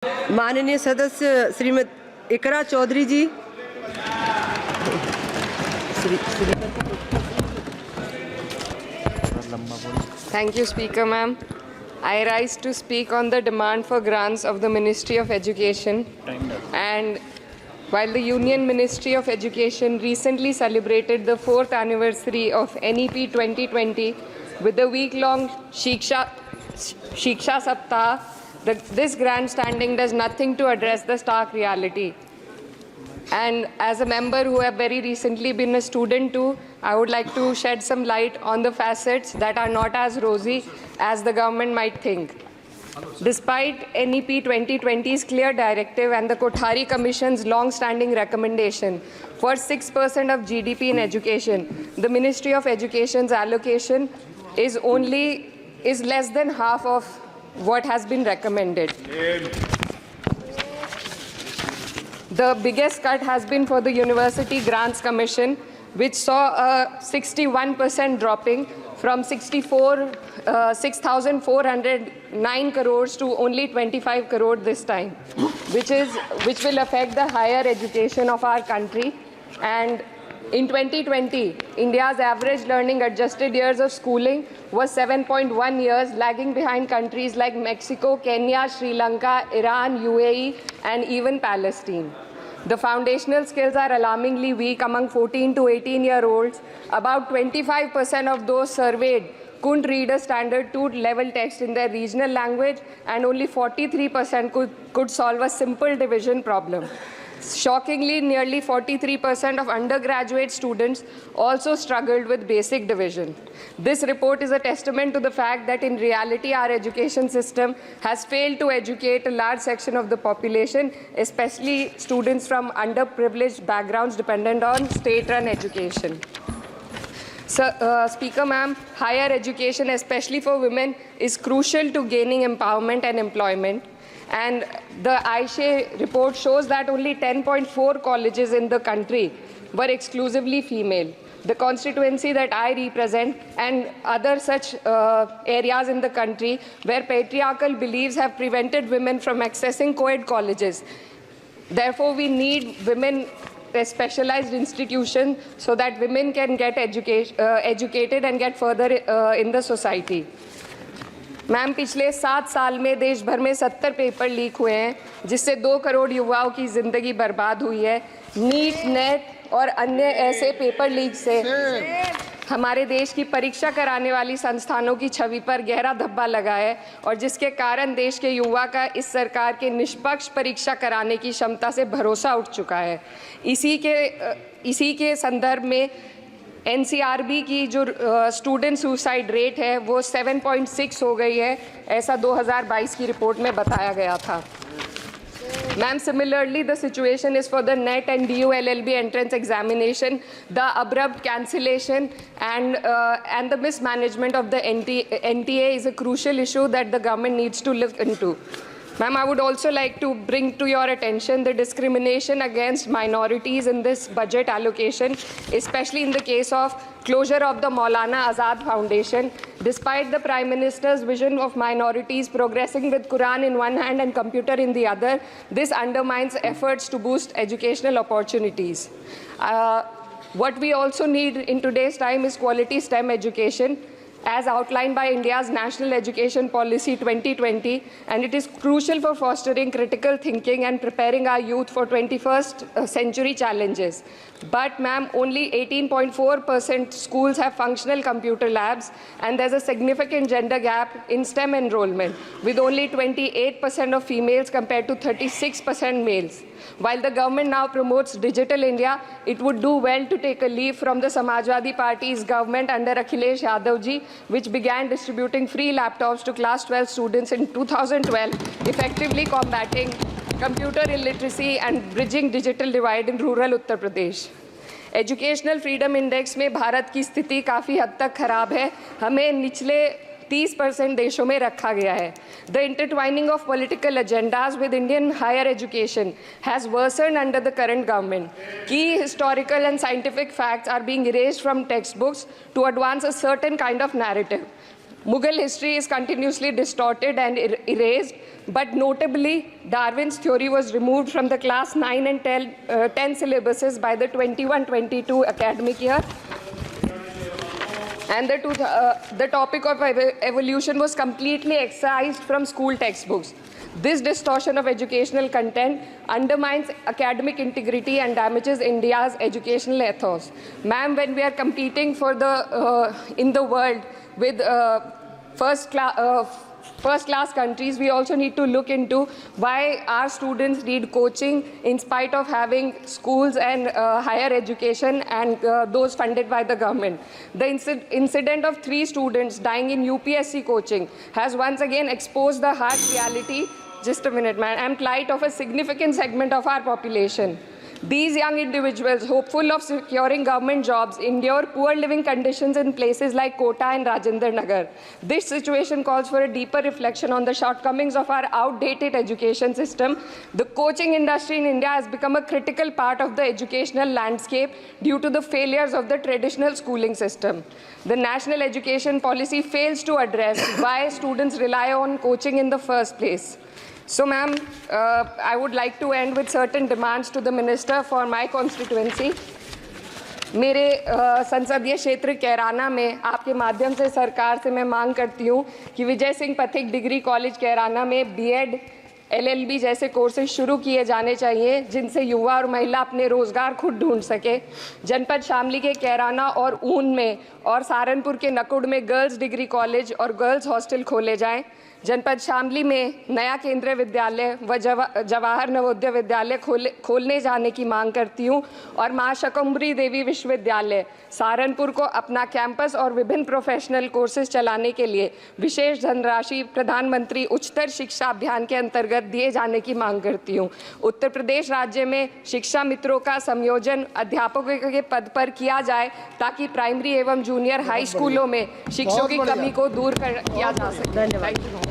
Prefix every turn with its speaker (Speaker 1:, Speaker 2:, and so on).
Speaker 1: माननीय सदस्य श्रीमती इकरा चौधरी जी।
Speaker 2: Thank you, Speaker, ma'am. I rise to speak on the demand for grants of the Ministry of Education. And while the Union Ministry of Education recently celebrated the 4th anniversary of NEP 2020 with the week-long Shiksha Saptah, this grandstanding does nothing to address the stark reality. And as a member who have very recently been a student too, I would like to shed some light on the facets that are not as rosy as the government might think. Despite NEP 2020's clear directive and the Kothari Commission's long-standing recommendation for 6% of GDP in education, the Ministry of Education's allocation is less than half of what has been recommended. The biggest cut has been for the University Grants Commission, which saw a 61% dropping from 6,409 crores to only 25 crore this time, which will affect the higher education of our country. And in 2020, India's average learning adjusted years of schooling was 7.1 years, lagging behind countries like Mexico, Kenya, Sri Lanka, Iran, UAE, and even Palestine. The foundational skills are alarmingly weak among 14 to 18-year-olds. About 25% of those surveyed couldn't read a standard 2 level text in their regional language, and only 43% could solve a simple division problem. Shockingly, nearly 43% of undergraduate students also struggled with basic division. This report is a testament to the fact that in reality our education system has failed to educate a large section of the population, especially students from underprivileged backgrounds dependent on state-run education. Speaker, ma'am, higher education, especially for women, is crucial to gaining empowerment and employment. And the AISHE report shows that only 10.4 colleges in the country were exclusively female. The constituency that I represent and other such areas in the country where patriarchal beliefs have prevented women from accessing co-ed colleges. Therefore, we need women specialized institutions so that women can get educated and get further in the society. Ma'am, पिछले 7 साल में देश भर में 70 paper leak हुए हैं, जिससे 2 करोड़ युवाओं की ज़िंदगी बर्बाद हुई है। नीट, नेट और अन्य ऐसे पेपर लीक से हमारे देश की परीक्षा कराने वाली संस्थानों की छवि पर गहरा धब्बा लगा है, और जिसके कारण देश के युवा का इस सरकार के निष्पक्ष परीक्षा कराने की क्षमता से भरोसा उठ चुका है। इसी के संदर्भ में NCRB की जो स्टूडेंट सुसाइड रेट है वो 7.6 हो गई है, ऐसा 2022 की रिपोर्ट में बताया गया था। Ma'am, similarly, the situation is for the NET and DU LLB entrance examination. The abrupt cancellation and the mismanagement of the NTA is a crucial issue that the government needs to look into. Ma'am, I would also like to bring to your attention the discrimination against minorities in this budget allocation, especially in the case of closure of the Maulana Azad Foundation. Despite the Prime Minister's vision of minorities progressing with Quran in one hand and computer in the other, this undermines efforts to boost educational opportunities. What we also need in today's time is quality STEM education, as outlined by India's National Education Policy 2020, and it is crucial for fostering critical thinking and preparing our youth for 21st century challenges. But, ma'am, only 18.4% schools have functional computer labs, and there's a significant gender gap in STEM enrollment, with only 28% of females compared to 36% males. While the government now promotes Digital India, it would do well to take a leaf from the Samajwadi Party's government under Akhilesh Yadav ji, which began distributing free laptops to class 12 students in 2012, effectively combating computer illiteracy and bridging digital divide in rural Uttar Pradesh. Educational freedom index में भारत की स्थिति काफ़ी हद तक खराब है, हमें निचले 30% देशों में रखा गया है. The intertwining of political agendas with Indian higher education has worsened under the current government. Key historical and scientific facts are being erased from textbooks to advance a certain kind of narrative. Mughal history is continuously distorted and erased, but notably, Darwin's theory was removed from the class 9 and 10 syllabuses by the 21-22 academic year. And the topic of evolution was completely excised from school textbooks. This distortion of educational content undermines academic integrity and damages India's educational ethos. Ma'am, when we are competing for in the world with first-class countries, we also need to look into why our students need coaching in spite of having schools and higher education and those funded by the government. The incident of 3 students dying in UPSC coaching has once again exposed the harsh reality, just a minute, man, and plight of a significant segment of our population. These young individuals, hopeful of securing government jobs, endure poor living conditions in places like Kota and Rajendra Nagar. This situation calls for a deeper reflection on the shortcomings of our outdated education system. The coaching industry in India has become a critical part of the educational landscape due to the failures of the traditional schooling system. The national education policy fails to address why students rely on coaching in the first place. So, ma'am, I would like to end with certain demands to the minister for my constituency. मेरे संसदीय क्षेत्र कैराना में आपके माध्यम से सरकार से मैं मांग करती हूँ कि विजय सिंह पथिक डिग्री कॉलेज कैराना में बीएड, LLB जैसे कोर्सेज शुरू किए जाने चाहिए, जिनसे युवा और महिला अपने रोजगार खुद ढूंढ सके। जनपद शामली के कैराना और ऊन में और सहारनपुर के नकुड़ में गर्ल्स डिग्री कॉलेज और गर्ल्स हॉस्टल खोले जाएं। जनपद शामली में नया केंद्रीय विद्यालय व जवाहर नवोदय विद्यालय खोलने जाने की मांग करती हूँ और मां शकंभरी देवी विश्वविद्यालय सहारनपुर को अपना कैंपस और विभिन्न प्रोफेशनल कोर्सेज चलाने के लिए विशेष धनराशि प्रधानमंत्री उच्चतर शिक्षा अभियान के अंतर्गत दिए जाने की मांग करती हूँ। उत्तर प्रदेश राज्य में शिक्षा मित्रों का संयोजन अध्यापकों के पद पर किया जाए ताकि प्राइमरी एवं जूनियर हाई स्कूलों में शिक्षकों की कमी को दूर किया जा सके।
Speaker 1: धन्यवाद।